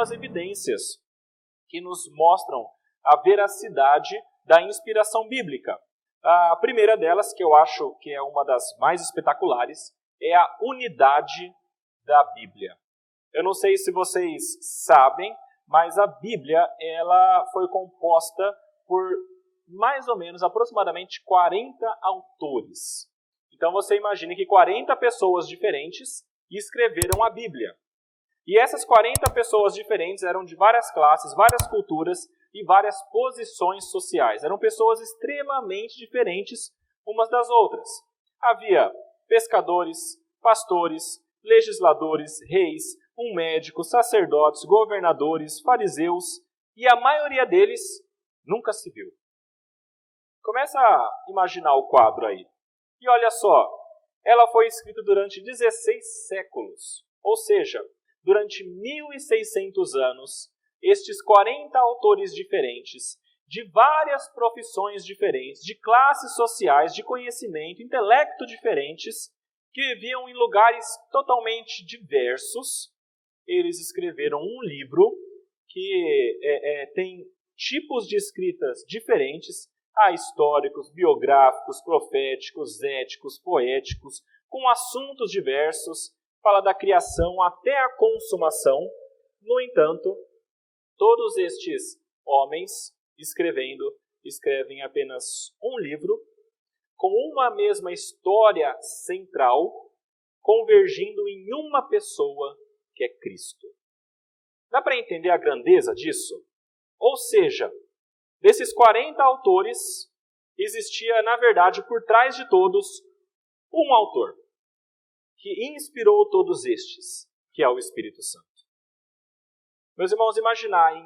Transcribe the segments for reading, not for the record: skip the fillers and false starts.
algumas evidências que nos mostram a veracidade da inspiração bíblica. A primeira delas, que eu acho que é uma das mais espetaculares, é a unidade da Bíblia. Eu não sei se vocês sabem, mas a Bíblia ela foi composta por mais ou menos, aproximadamente 40 autores. Então você imagine que 40 pessoas diferentes escreveram a Bíblia. E essas 40 pessoas diferentes eram de várias classes, várias culturas e várias posições sociais. Eram pessoas extremamente diferentes umas das outras. Havia pescadores, pastores, legisladores, reis, um médico, sacerdotes, governadores, fariseus, e a maioria deles nunca se viu. Começa a imaginar o quadro aí. E olha só, ela foi escrita durante 16 séculos, ou seja, durante 1.600 anos, estes 40 autores diferentes, de várias profissões diferentes, de classes sociais, de conhecimento, intelecto diferentes, que viviam em lugares totalmente diversos, eles escreveram um livro que tem tipos de escritas diferentes, históricos, biográficos, proféticos, éticos, poéticos, com assuntos diversos, fala da criação até a consumação. No entanto, todos estes homens escrevem apenas um livro, com uma mesma história central, convergindo em uma pessoa, que é Cristo. Dá para entender a grandeza disso? Ou seja, desses 40 autores, existia, na verdade, por trás de todos, um autor, que inspirou todos estes, que é o Espírito Santo. Meus irmãos, imaginarem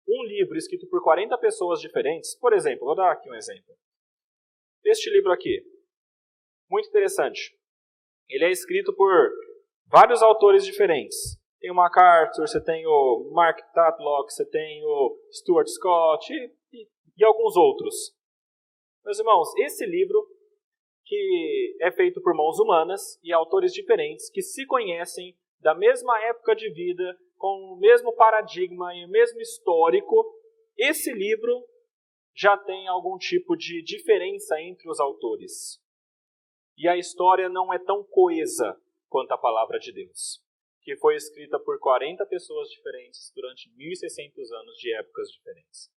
um livro escrito por 40 pessoas diferentes, por exemplo, vou dar aqui um exemplo. Este livro aqui, muito interessante. Ele é escrito por vários autores diferentes. Tem o MacArthur, você tem o Mark Tatlock, você tem o Stuart Scott e alguns outros. Meus irmãos, esse livro, que é feito por mãos humanas e autores diferentes que se conhecem da mesma época de vida, com o mesmo paradigma e o mesmo histórico, esse livro já tem algum tipo de diferença entre os autores. E a história não é tão coesa quanto a palavra de Deus, que foi escrita por 40 pessoas diferentes durante 1.600 anos de épocas diferentes.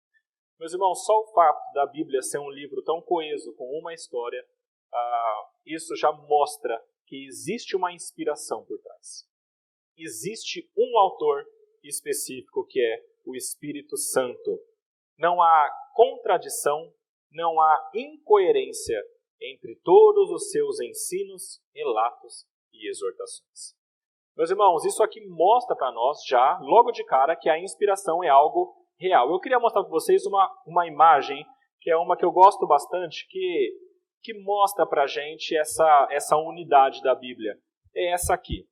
Meus irmãos, só o fato da Bíblia ser um livro tão coeso, com uma história, isso já mostra que existe uma inspiração por trás. Existe um autor específico que é o Espírito Santo. Não há contradição, não há incoerência entre todos os seus ensinos, relatos e exortações. Meus irmãos, isso aqui mostra para nós já, logo de cara, que a inspiração é algo real. Eu queria mostrar para vocês uma imagem, que é uma que eu gosto bastante, que mostra para a gente essa unidade da Bíblia. É essa aqui.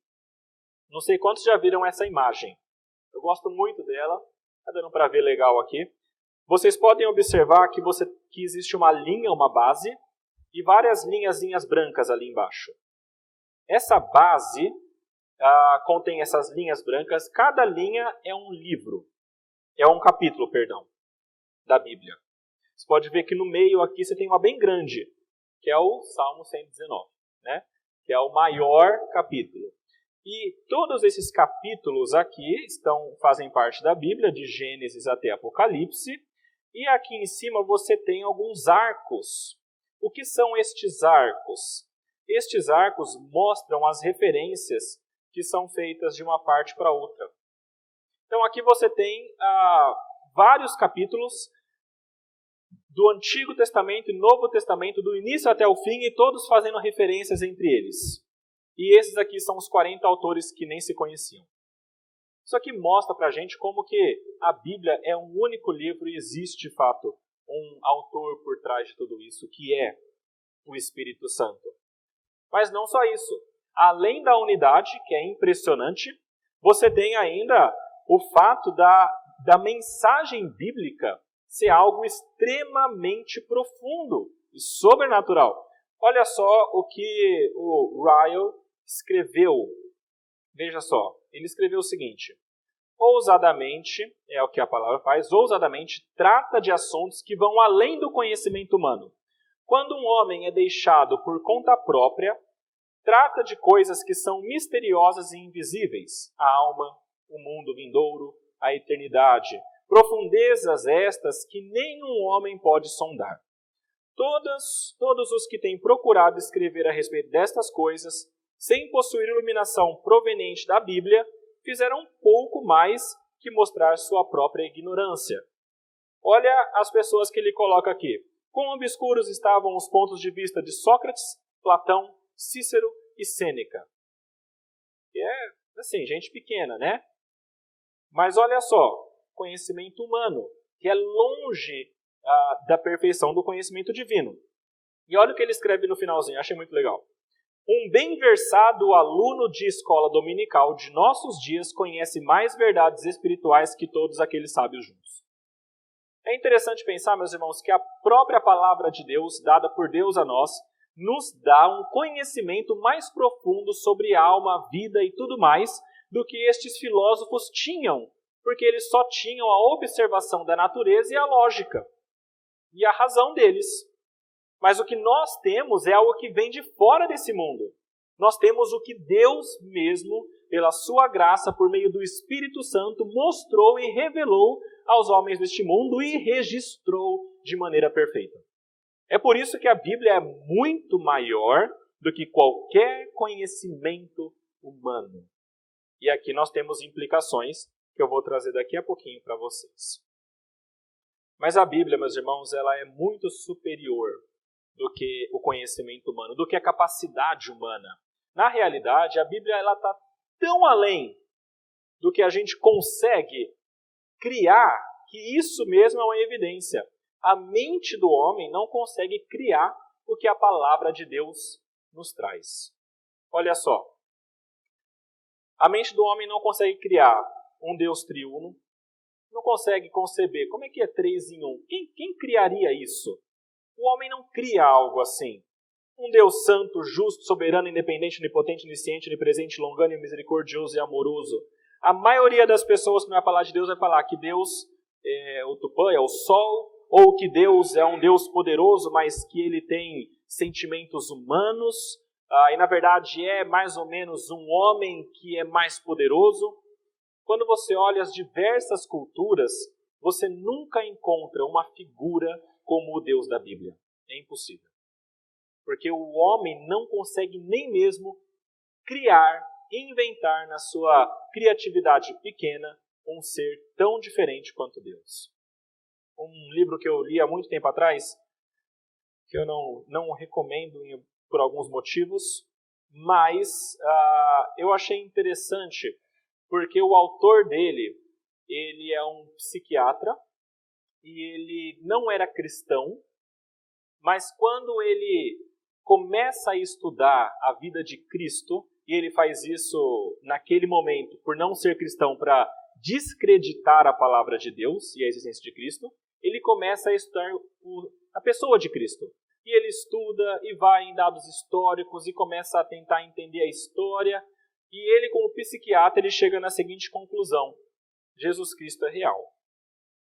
Não sei quantos já viram essa imagem. Eu gosto muito dela. Está dando para ver legal aqui. Vocês podem observar que existe uma linha, uma base, e várias linhazinhas brancas ali embaixo. Essa base contém essas linhas brancas. Cada linha é um livro. É um capítulo, da Bíblia. Você pode ver que no meio aqui você tem uma bem grande, que é o Salmo 119, né? Que é o maior capítulo. E todos esses capítulos aqui fazem parte da Bíblia, de Gênesis até Apocalipse. E aqui em cima você tem alguns arcos. O que são estes arcos? Estes arcos mostram as referências que são feitas de uma parte para outra. Então aqui você tem vários capítulos do Antigo Testamento e Novo Testamento, do início até o fim, e todos fazendo referências entre eles. E esses aqui são os 40 autores que nem se conheciam. Isso aqui mostra para a gente como que a Bíblia é um único livro e existe, de fato, um autor por trás de tudo isso, que é o Espírito Santo. Mas não só isso. Além da unidade, que é impressionante, você tem ainda o fato da mensagem bíblica ser algo extremamente profundo e sobrenatural. Olha só o que o Ryle escreveu. Veja só, ele escreveu o seguinte: ousadamente, é o que a palavra faz, ousadamente trata de assuntos que vão além do conhecimento humano. Quando um homem é deixado por conta própria, trata de coisas que são misteriosas e invisíveis, a alma, o mundo vindouro, a eternidade, profundezas estas que nenhum homem pode sondar. Todos os que têm procurado escrever a respeito destas coisas, sem possuir iluminação proveniente da Bíblia, fizeram pouco mais que mostrar sua própria ignorância. Olha as pessoas que ele coloca aqui. Quão obscuros estavam os pontos de vista de Sócrates, Platão, Cícero e Sêneca. Que é, assim, gente pequena, né? Mas olha só, conhecimento humano, que é longe da perfeição do conhecimento divino. E olha o que ele escreve no finalzinho, achei muito legal. Um bem versado aluno de escola dominical de nossos dias conhece mais verdades espirituais que todos aqueles sábios juntos. É interessante pensar, meus irmãos, que a própria palavra de Deus, dada por Deus a nós, nos dá um conhecimento mais profundo sobre a alma, a vida e tudo mais do que estes filósofos tinham, porque eles só tinham a observação da natureza e a lógica, e a razão deles. Mas o que nós temos é algo que vem de fora desse mundo. Nós temos o que Deus mesmo, pela sua graça, por meio do Espírito Santo, mostrou e revelou aos homens deste mundo e registrou de maneira perfeita. É por isso que a Bíblia é muito maior do que qualquer conhecimento humano. E aqui nós temos implicações que eu vou trazer daqui a pouquinho para vocês. Mas a Bíblia, meus irmãos, ela é muito superior do que o conhecimento humano, do que a capacidade humana. Na realidade, a Bíblia está tão além do que a gente consegue criar, que isso mesmo é uma evidência. A mente do homem não consegue criar o que a palavra de Deus nos traz. Olha só. A mente do homem não consegue criar um Deus triuno, não consegue conceber como é que é 3 em 1. Quem criaria isso? O homem não cria algo assim. Um Deus santo, justo, soberano, independente, onipotente, onisciente, onipresente, longânimo, misericordioso e amoroso. A maioria das pessoas que vai falar de Deus vai falar que Deus é o Tupã, é o Sol, ou que Deus é um Deus poderoso, mas que ele tem sentimentos humanos, e na verdade é mais ou menos um homem que é mais poderoso. Quando você olha as diversas culturas, você nunca encontra uma figura como o Deus da Bíblia. É impossível. Porque o homem não consegue nem mesmo criar, inventar na sua criatividade pequena um ser tão diferente quanto Deus. Um livro que eu li há muito tempo atrás, que eu não recomendo por alguns motivos, mas eu achei interessante, porque o autor dele, ele é um psiquiatra, e ele não era cristão, mas quando ele começa a estudar a vida de Cristo, e ele faz isso naquele momento, por não ser cristão, para descreditar a palavra de Deus e a existência de Cristo, ele começa a estudar a pessoa de Cristo. E ele estuda e vai em dados históricos e começa a tentar entender a história. E ele, como psiquiatra, ele chega na seguinte conclusão: Jesus Cristo é real.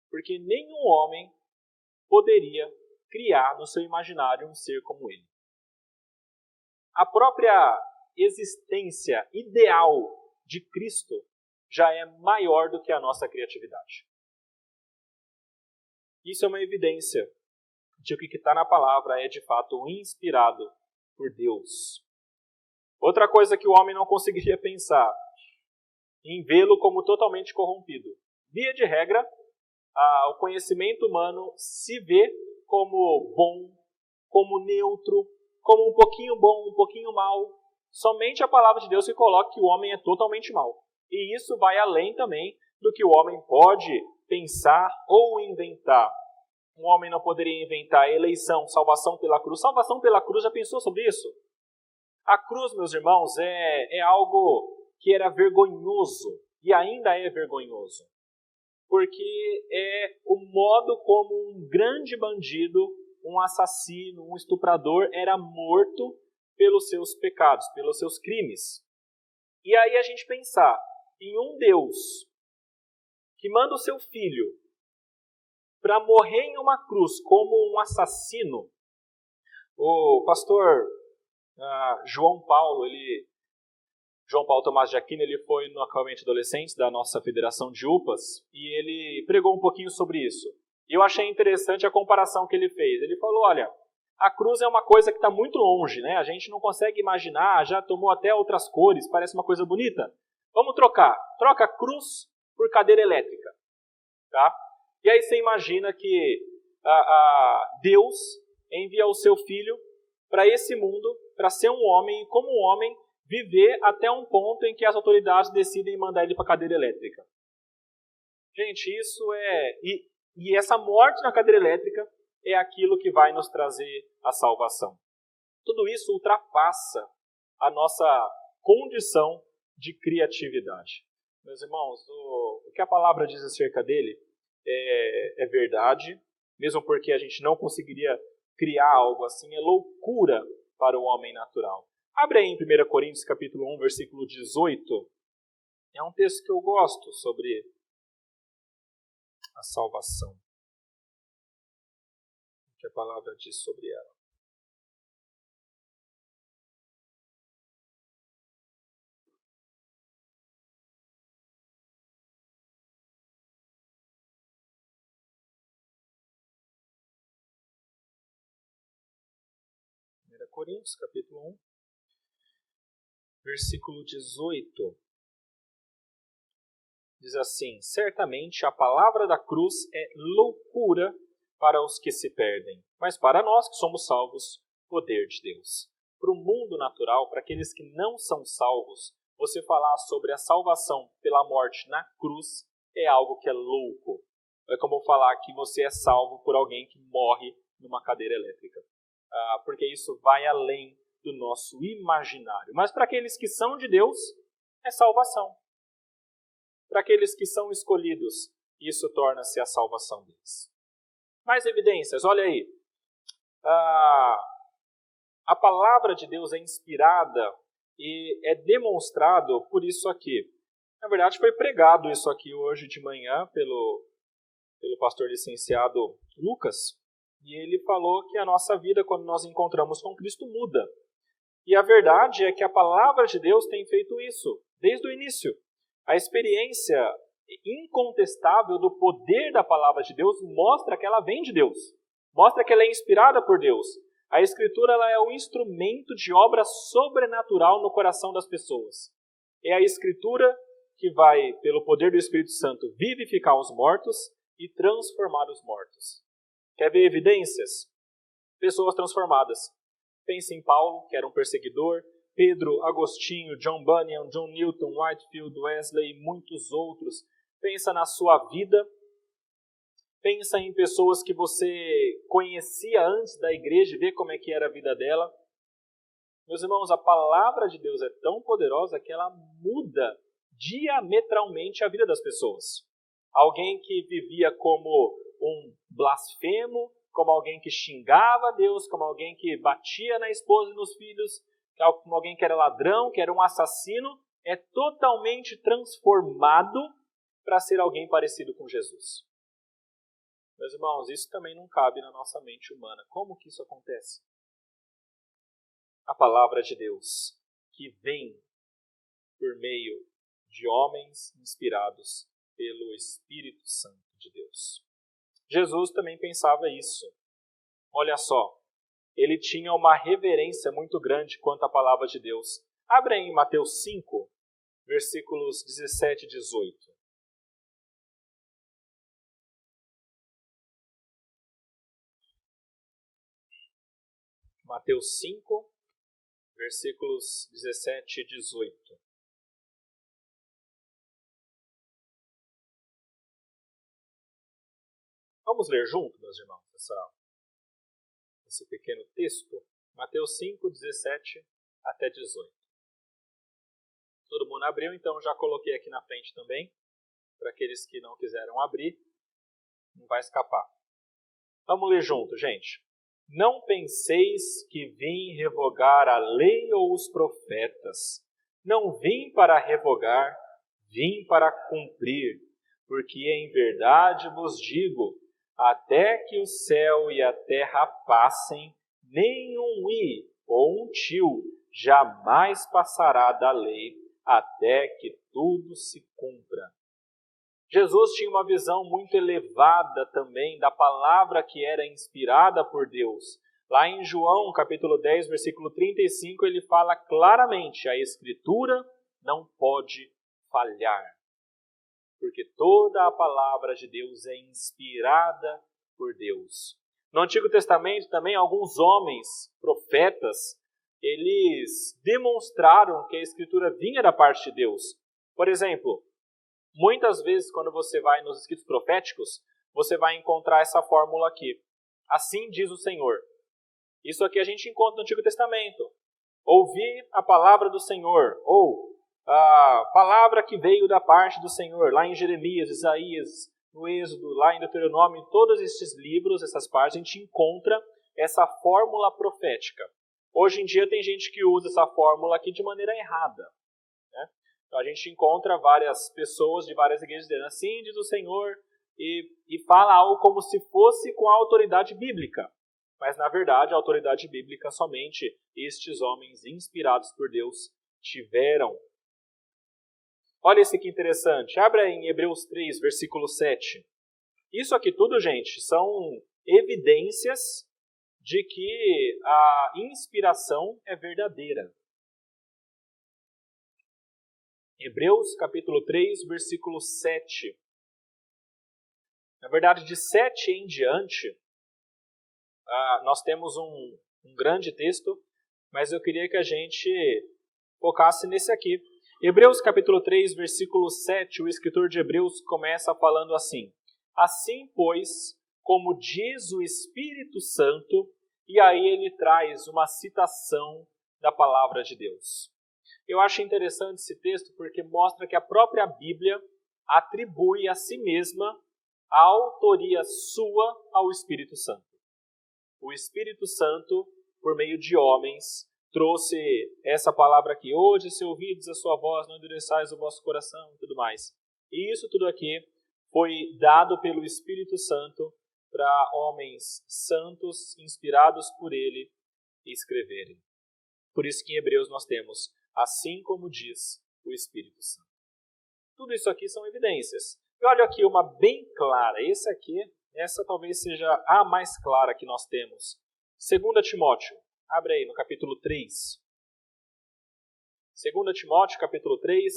Porque nenhum homem poderia criar no seu imaginário um ser como ele. A própria existência ideal de Cristo já é maior do que a nossa criatividade. Isso é uma evidência de que o que está na palavra é de fato inspirado por Deus. Outra coisa que o homem não conseguiria pensar, em vê-lo como totalmente corrompido. Via de regra, o conhecimento humano se vê como bom, como neutro, como um pouquinho bom, um pouquinho mal. Somente a palavra de Deus que coloca que o homem é totalmente mau. E isso vai além também do que o homem pode pensar ou inventar. Um homem não poderia inventar eleição, salvação pela cruz. Salvação pela cruz, já pensou sobre isso? A cruz, meus irmãos, é algo que era vergonhoso e ainda é vergonhoso. Porque é o modo como um grande bandido, um assassino, um estuprador era morto pelos seus pecados, pelos seus crimes. E aí a gente pensar em um Deus que manda o seu filho para morrer em uma cruz como um assassino. O pastor João Paulo Tomás de Aquino, ele foi no acampamento de adolescentes da nossa federação de UPAs e ele pregou um pouquinho sobre isso. E eu achei interessante a comparação que ele fez. Ele falou, olha, a cruz é uma coisa que está muito longe, né? A gente não consegue imaginar, já tomou até outras cores, parece uma coisa bonita. Vamos trocar. Troca a cruz por cadeira elétrica. Tá? E aí você imagina que Deus envia o seu filho para esse mundo, para ser um homem, e como um homem, viver até um ponto em que as autoridades decidem mandar ele para a cadeira elétrica. Gente, isso E essa morte na cadeira elétrica é aquilo que vai nos trazer a salvação. Tudo isso ultrapassa a nossa condição de criatividade. Meus irmãos, o que a palavra diz acerca dele é verdade, mesmo porque a gente não conseguiria criar algo assim, é loucura para o homem natural. Abre aí em 1 Coríntios capítulo 1, versículo 18. É um texto que eu gosto sobre a salvação. O que a palavra diz sobre ela. Coríntios, capítulo 1, versículo 18. Diz assim, certamente a palavra da cruz é loucura para os que se perdem, mas para nós que somos salvos, poder de Deus. Para o mundo natural, para aqueles que não são salvos, você falar sobre a salvação pela morte na cruz é algo que é louco. É como falar que você é salvo por alguém que morre numa cadeira elétrica. Porque isso vai além do nosso imaginário. Mas para aqueles que são de Deus, é salvação. Para aqueles que são escolhidos, isso torna-se a salvação deles. Mais evidências, olha aí. A palavra de Deus é inspirada e é demonstrado por isso aqui. Na verdade, foi pregado isso aqui hoje de manhã pelo pastor licenciado Lucas. E ele falou que a nossa vida, quando nós encontramos com Cristo, muda. E a verdade é que a palavra de Deus tem feito isso, desde o início. A experiência incontestável do poder da palavra de Deus mostra que ela vem de Deus. Mostra que ela é inspirada por Deus. A Escritura ela é um instrumento de obra sobrenatural no coração das pessoas. É a Escritura que vai, pelo poder do Espírito Santo, vivificar os mortos e transformar os mortos. Quer ver evidências? Pessoas transformadas. Pense em Paulo, que era um perseguidor, Pedro, Agostinho, John Bunyan, John Newton, Whitefield, Wesley e muitos outros. Pensa na sua vida. Pensa em pessoas que você conhecia antes da igreja e vê como é que era a vida dela. Meus irmãos, a palavra de Deus é tão poderosa que ela muda diametralmente a vida das pessoas. Alguém que vivia como um blasfemo, como alguém que xingava a Deus, como alguém que batia na esposa e nos filhos, como alguém que era ladrão, que era um assassino, é totalmente transformado para ser alguém parecido com Jesus. Meus irmãos, isso também não cabe na nossa mente humana. Como que isso acontece? A palavra de Deus, que vem por meio de homens inspirados pelo Espírito Santo de Deus. Jesus também pensava isso. Olha só, ele tinha uma reverência muito grande quanto à palavra de Deus. Abre aí em Mateus 5, versículos 17 e 18. Mateus 5, versículos 17 e 18. Vamos ler junto, meus irmãos, esse pequeno texto. Mateus 5, 17 até 18. Todo mundo abriu, então já coloquei aqui na frente também. Para aqueles que não quiseram abrir, não vai escapar. Vamos ler junto, gente. Não penseis que vim revogar a lei ou os profetas. Não vim para revogar, vim para cumprir. Porque em verdade vos digo, até que o céu e a terra passem, nenhum i ou um tio jamais passará da lei, até que tudo se cumpra. Jesus tinha uma visão muito elevada também da palavra que era inspirada por Deus. Lá em João, capítulo 10, versículo 35, ele fala claramente: a Escritura não pode falhar, porque toda a palavra de Deus é inspirada por Deus. No Antigo Testamento também, alguns homens, profetas, eles demonstraram que a Escritura vinha da parte de Deus. Por exemplo, muitas vezes quando você vai nos escritos proféticos, você vai encontrar essa fórmula aqui. Assim diz o Senhor. Isso aqui a gente encontra no Antigo Testamento. Ouvir a palavra do Senhor, ou a palavra que veio da parte do Senhor, lá em Jeremias, Isaías, no Êxodo, lá em Deuteronômio, em todos esses livros, essas partes, a gente encontra essa fórmula profética. Hoje em dia tem gente que usa essa fórmula aqui de maneira errada. Né? Então a gente encontra várias pessoas de várias igrejas dizendo assim diz o Senhor, e fala algo como se fosse com a autoridade bíblica. Mas na verdade a autoridade bíblica somente estes homens inspirados por Deus tiveram. Olha esse que interessante. Abra em Hebreus 3, versículo 7. Isso aqui tudo, gente, são evidências de que a inspiração é verdadeira. Hebreus capítulo 3, versículo 7. Na verdade, de 7 em diante, nós temos um grande texto, mas eu queria que a gente focasse nesse aqui. Hebreus capítulo 3, versículo 7, o escritor de Hebreus começa falando assim: assim, pois, como diz o Espírito Santo, e aí ele traz uma citação da palavra de Deus. Eu acho interessante esse texto porque mostra que a própria Bíblia atribui a si mesma a autoria sua ao Espírito Santo. O Espírito Santo, por meio de homens, trouxe essa palavra aqui: hoje, se ouvides a sua voz, não endureçais o vosso coração, e tudo mais. E isso tudo aqui foi dado pelo Espírito Santo para homens santos, inspirados por ele, escreverem. Por isso que em Hebreus nós temos, assim como diz o Espírito Santo. Tudo isso aqui são evidências. E olha aqui uma bem clara. Essa talvez seja a mais clara que nós temos. 2 Timóteo. Abre aí no capítulo 3. 2 Timóteo, capítulo 3,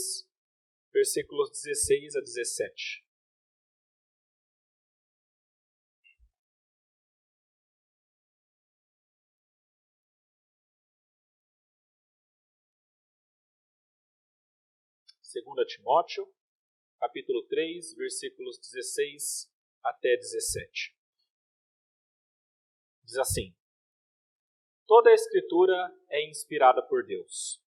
versículos 16 a 17. Segunda Timóteo, capítulo 3, versículos 16 até 17. Diz assim: toda a Escritura é inspirada por Deus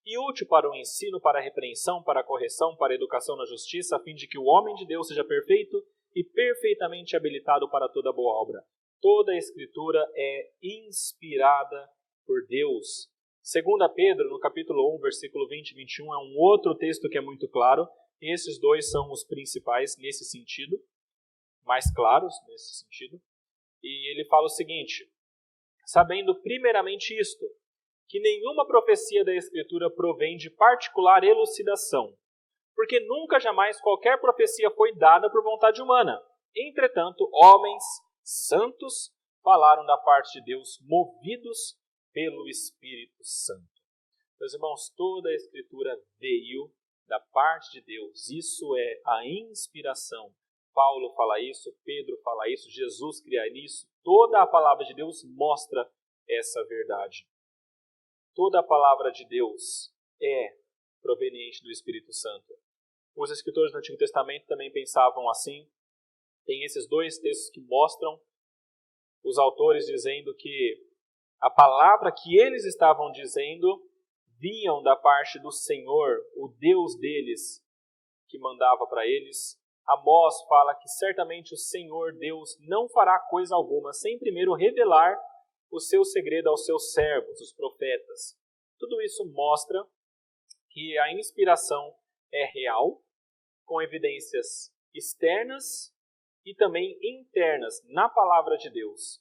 e útil para o ensino, para a repreensão, para a correção, para a educação na justiça, a fim de que o homem de Deus seja perfeito e perfeitamente habilitado para toda boa obra. Toda a Escritura é inspirada por Deus. 2 Pedro, no capítulo 1, versículo 20 e 21, é um outro texto que é muito claro. Esses dois são os principais nesse sentido, mais claros nesse sentido. E ele fala o seguinte: sabendo primeiramente isto, que nenhuma profecia da Escritura provém de particular elucidação, porque nunca jamais qualquer profecia foi dada por vontade humana. Entretanto, homens santos falaram da parte de Deus, movidos pelo Espírito Santo. Meus irmãos, toda a Escritura veio da parte de Deus. Isso é a inspiração. Paulo fala isso, Pedro fala isso, Jesus cria isso. Toda a palavra de Deus mostra essa verdade. Toda a palavra de Deus é proveniente do Espírito Santo. Os escritores do Antigo Testamento também pensavam assim. Tem esses dois textos que mostram os autores dizendo que a palavra que eles estavam dizendo vinham da parte do Senhor, o Deus deles, que mandava para eles. Amós fala que certamente o Senhor Deus não fará coisa alguma sem primeiro revelar o seu segredo aos seus servos, os profetas. Tudo isso mostra que a inspiração é real, com evidências externas e também internas na palavra de Deus.